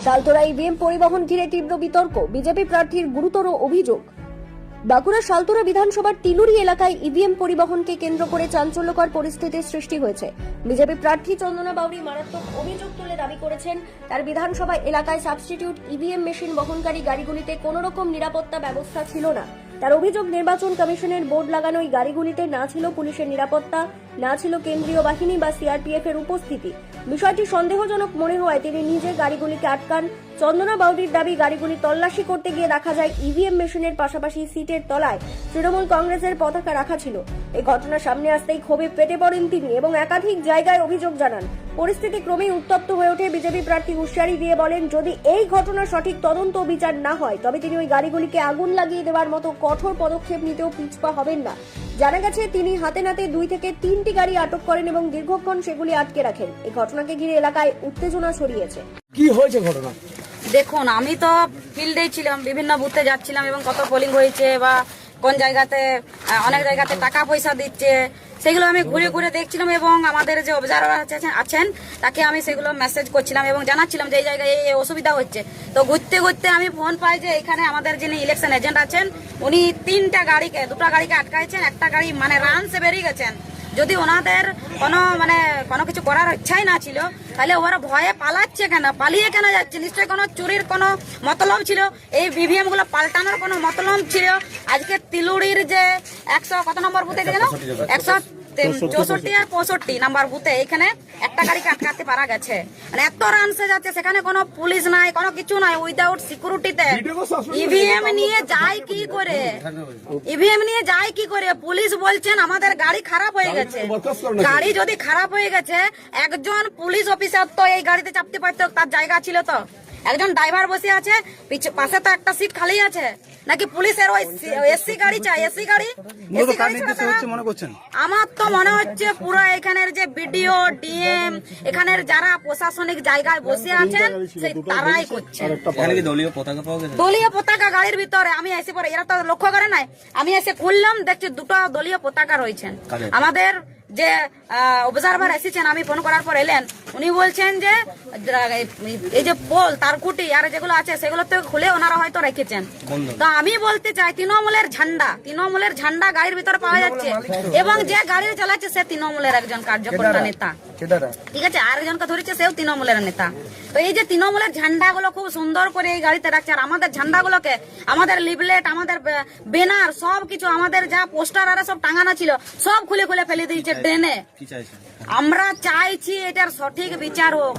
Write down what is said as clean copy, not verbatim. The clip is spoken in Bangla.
সালতোরা ইভিএম পরিবহন ঘিরে তীব্র বিতর্ক, বিজেপি প্রার্থীর গুরুতর অভিযোগ। বাঁকুড়া সালতোরা বিধানসভার তিলুরি এলাকায় ইভিএম পরিবহনকে কেন্দ্র করে চাঞ্চল্যকর পরিস্থিতির সৃষ্টি হয়েছে। বিজেপি প্রার্থী চন্দনা বাউরি মারাত্মক অভিযোগ তুলে দাবি করেছেন, তার বিধানসভা এলাকায় সাবস্টিটিউট ইভিএম মেশিন বহনকারী গাড়িগুলিতে কোনো রকম নিরাপত্তা ব্যবস্থা ছিল না। তার অভিযোগ, নির্বাচন কমিশনের বোর্ড লাগানো এই গাড়িগুলিতে না ছিল পুলিশের নিরাপত্তা, না ছিল কেন্দ্রীয় বাহিনী বা সিআরপিএফ এর উপস্থিতি। বিষয়টি সন্দেহজনক মনে হওয়ায় তিনি নিজে গাড়িগুলিকে আটকান। চন্দনা বাউরির দাবি, গাড়িগুলি তল্লাশি করতে গিয়ে দেখা যায় ইভিএম মেশিনের পাশাপাশি সিটের তলায় তৃণমূল কংগ্রেসের পতাকা রাখা ছিল। এই ঘটনা সামনে আসতেই ক্ষোভে পেটে পড়েন তিনি এবং একাধিক জায়গায় অভিযোগ জানান। পরিস্থিতি ক্রমেই উত্তপ্ত হয়ে ওঠে। বিজেপি প্রার্থী হুঁশিয়ারি দিয়ে বলেন, যদি এই ঘটনার সঠিক তদন্ত ও বিচার না হয় তবে তিনি ওই গাড়িগুলিকে আগুন লাগিয়ে দেওয়ার মতো কঠোর পদক্ষেপ নিতেও পিছপা হবেন না। জানা গেছে, তিনি হাতে নাতে 2 থেকে 3টি গাড়ি আটক করেন এবং দীর্ঘক্ষণ সেগুলি আটকে রাখেন। এই ঘটনাকে ঘিরে এলাকায় উত্তেজনা ছড়িয়েছে। কি হয়েছে ঘটনা? দেখুন, আমি তো ফিল্ডেই ছিলাম, বিভিন্ন বুথে যাচ্ছিলাম এবং কত পোলিং হয়েছে বা কোন জায়গাতে অনেক জায়গাতে টাকা পয়সা দিচ্ছে সেগুলো আমি ঘুরে ঘুরে দেখছিলাম এবং আমাদের যে অবজারভার আছেন তাকে আমি সেগুলো মেসেজ করছিলাম এবং জানাচ্ছিলাম যে এই জায়গায় এই অসুবিধা হচ্ছে। তো ঘুরতে ঘুরতে আমি ফোন পাই যে এখানে আমাদের যিনি ইলেকশন এজেন্ট আছেন উনি 2টা গাড়িকে আটকাইছেন, একটা গাড়ি মানে রানসে বেরিয়ে গেছেন। যদি ওনাদের কোনো কিছু করার ইচ্ছাই না ছিল তাহলে ওরা ভয়ে পালাচ্ছে কেন, পালিয়ে কেন যাচ্ছে? নিশ্চয়ই কোনো চুরির কোনো মতলব ছিল, এই ইভিএম গুলো পাল্টানোর কোনো মতলব ছিল। আজকে তিলুড়ির যে 100 কত নম্বর বুথে যেন 164 আর 65 নাম্বার বুথে এখানে একটা গাড়িকে আটকাতে পারা গেছে। মানে এত রানসে যাচ্ছে, সেখানে কোনো পুলিশ নাই, কোনো কিছু নাই, উইদাউট সিকিউরিটিতে ইভিএম নিয়ে যায় কি করে? পুলিশ বলছেন আমাদের গাড়ি খারাপ হয়ে গেছে। গাড়ি যদি খারাপ হয়ে গেছে, একজন পুলিশ অফিসার তো এই গাড়িতে চাপতে পারতো, তার জায়গা ছিল তো। একজন ড্রাইভার বসে আছে, পাশে তো একটা সিট খালি আছে, নাকি পুলিশের ওই এসি গাড়ি চাই? এসি গাড়ি মনে করছেন? আমার তো মনে হচ্ছে পুরো এখানের যে বিডিও, ডিএম, এখানের যারা প্রশাসনিক জায়গায় বসে আছেন সেই তারাই করছেন। দলীয় পতাকা গাড়ির ভিতরে আমি এসে পরে, এরা তো লক্ষ্য করে নাই, আমি এসে খুললাম, দেখছি 2টা দলীয় পতাকা রয়েছেন। আমাদের যে অবজারভার এসেছেন, আমি ফোন করার পর এলেন, উনি বলছেন যে এই যে পোল তারকুটি আর যেগুলো আছে সেগুলো তো খুলে ওনারা হয়তো রেখেছেন। তো আমি বলতে চাই, তৃণমূলের ঝান্ডা গাড়ির ভিতরে পাওয়া যাচ্ছে এবং যে গাড়ি চালাচ্ছে সে তৃণমূলের একজন কার্যকর্তা নেতা, ঠিক আছে? আর একজনকে ধরেছে, সেও তৃণমূলের নেতা। তো এই যে তৃণমূলের ঝান্ডাগুলো খুব সুন্দর করে এই গাড়িতে রাখছে, আর আমাদের ঝান্ডাগুলোকে, আমাদের লিফলেট, আমাদের ব্যানার, সবকিছু, আমাদের যা পোস্টার আর সব টাঙানো ছিল সব খুলে খুলে ফেলে দিয়েছে ড্রেনে। আমরা চাইছি এটার সঠিক বিচার হোক।